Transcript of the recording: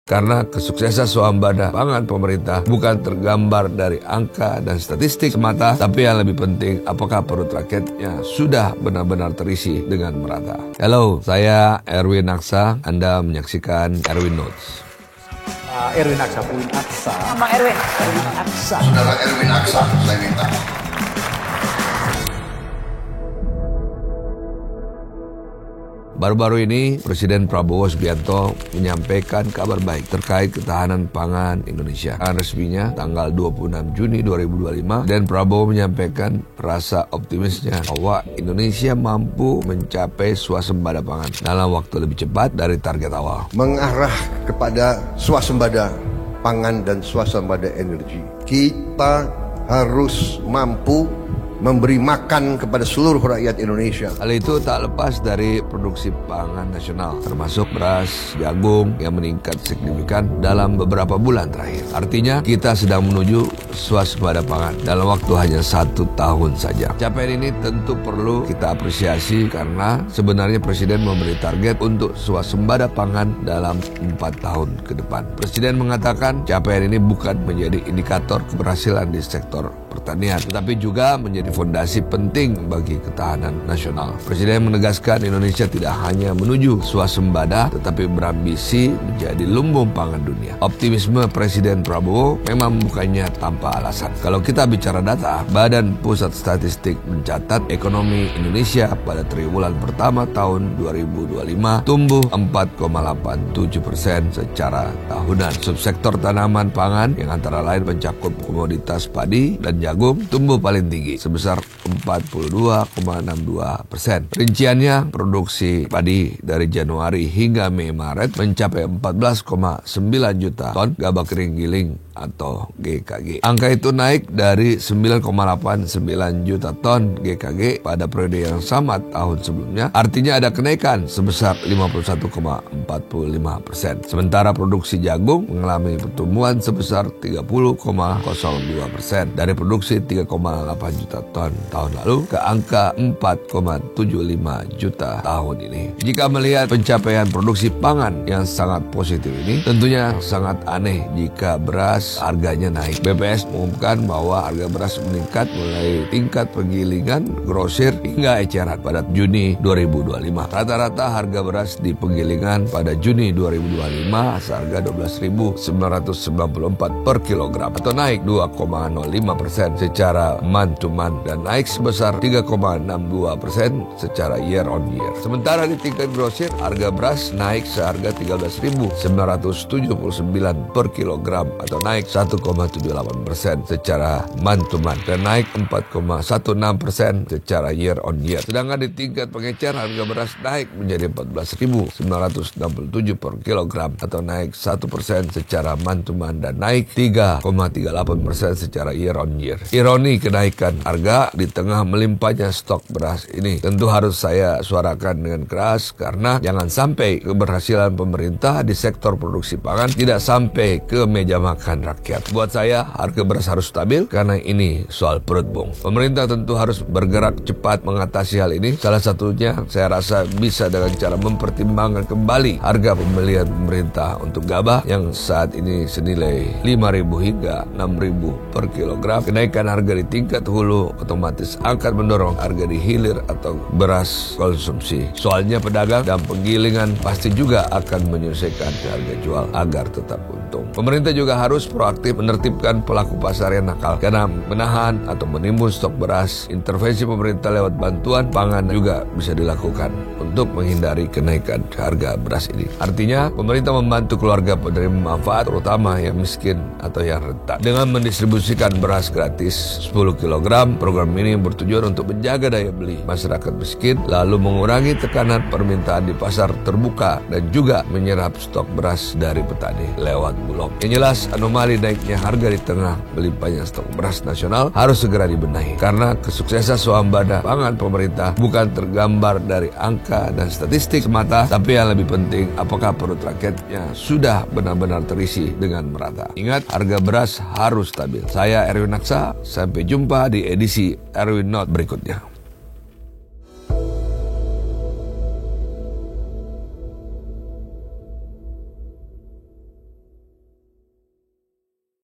Karena kesuksesan swasembada pangan pemerintah bukan tergambar dari angka dan statistik semata, tapi yang lebih penting apakah perut rakyatnya sudah benar-benar terisi dengan merata. Halo, saya Erwin Aksa, Anda menyaksikan Erwin Notes. Erwin Aksa, Erwin Aksa. Bang Erwin Aksa. Saudara Erwin Aksa, saya minta. Baru-baru ini, Presiden Prabowo Subianto menyampaikan kabar baik terkait ketahanan pangan Indonesia. Resminya tanggal 26 Juni 2025, dan Prabowo menyampaikan rasa optimisnya bahwa Indonesia mampu mencapai swasembada pangan dalam waktu lebih cepat dari target awal. Mengarah kepada swasembada pangan dan swasembada energi. Kita harus mampu memberi makan kepada seluruh rakyat Indonesia. Hal itu tak lepas dari produksi pangan nasional, termasuk beras, jagung yang meningkat signifikan dalam beberapa bulan terakhir. Artinya kita sedang menuju swasembada pangan dalam waktu hanya 1 tahun saja. Capaian ini tentu perlu kita apresiasi karena sebenarnya Presiden memberi target untuk swasembada pangan dalam 4 tahun ke depan. Presiden mengatakan capaian ini bukan menjadi indikator keberhasilan di sektor pertanian, tetapi juga menjadi fondasi penting bagi ketahanan nasional. Presiden menegaskan Indonesia tidak hanya menuju swasembada, tetapi berambisi menjadi lumbung pangan dunia. Optimisme Presiden Prabowo memang bukannya tanpa alasan. Kalau kita bicara data, Badan Pusat Statistik mencatat ekonomi Indonesia pada triwulan pertama tahun 2025 tumbuh 4,87% secara tahunan. Subsektor tanaman pangan yang antara lain mencakup komoditas padi dan jagung tumbuh paling tinggi sebesar 42,62%. Rinciannya, produksi padi dari Januari hingga Mei Maret mencapai 14,9 juta ton gabah kering giling atau GKG. Angka itu naik dari 9,89 juta ton GKG pada periode yang sama tahun sebelumnya. Artinya ada kenaikan sebesar 51,45%. Sementara produksi jagung mengalami pertumbuhan sebesar 30,02% dari produksi 3,8 juta ton tahun lalu ke angka 4,75 juta tahun ini. Jika melihat pencapaian produksi pangan yang sangat positif ini, tentunya sangat aneh jika beras harganya naik. BPS mengumumkan bahwa harga beras meningkat mulai tingkat penggilingan, grosir hingga eceran pada Juni 2025. Rata-rata harga beras di penggilingan pada Juni 2025 seharga 12.994 per kilogram atau naik 2,05% secara month to month dan naik sebesar 3,62% secara year on year. Sementara di tingkat grosir, harga beras naik seharga 13.979 per kilogram atau naik 1,78% secara month to month dan naik 4,16% secara year on year. Sedangkan di tingkat pengecer, harga beras naik menjadi 14.967 per kilogram atau naik 1% secara month to month dan naik 3,38% secara year on year. Ironi kenaikan harga di tengah melimpahnya stok beras ini tentu harus saya suarakan dengan keras karena jangan sampai keberhasilan pemerintah di sektor produksi pangan tidak sampai ke meja makan rakyat. Buat saya, harga beras harus stabil karena ini soal perut bung. Pemerintah tentu harus bergerak cepat mengatasi hal ini. Salah satunya saya rasa bisa dengan cara mempertimbangkan kembali harga pembelian pemerintah untuk gabah yang saat ini senilai 5.000 hingga 6.000 per kilogram. Kenaikan harga di tingkat hulu otomatis akan mendorong harga di hilir atau beras konsumsi. Soalnya pedagang dan penggilingan pasti juga akan menyelesaikan harga jual agar tetap untung. Pemerintah juga harus proaktif menertibkan pelaku pasar yang nakal karena menahan atau menimbun stok beras. Intervensi pemerintah lewat bantuan pangan juga bisa dilakukan untuk menghindari kenaikan harga beras ini. Artinya, pemerintah membantu keluarga penerima manfaat, terutama yang miskin atau yang rentan. Dengan mendistribusikan beras gratis 10 kg, program ini bertujuan untuk menjaga daya beli masyarakat miskin, lalu mengurangi tekanan permintaan di pasar terbuka dan juga menyerap stok beras dari petani lewat Bulog. Yang jelas, anomali naiknya harga di tengah melimpahnya stok beras nasional harus segera dibenahi karena kesuksesan swasembada pangan pemerintah bukan tergambar dari angka dan statistik semata, tapi yang lebih penting apakah perut rakyatnya sudah benar-benar terisi dengan merata. Ingat, harga beras harus stabil. Saya Erwin Aksa, sampai jumpa di edisi Erwin Note berikutnya.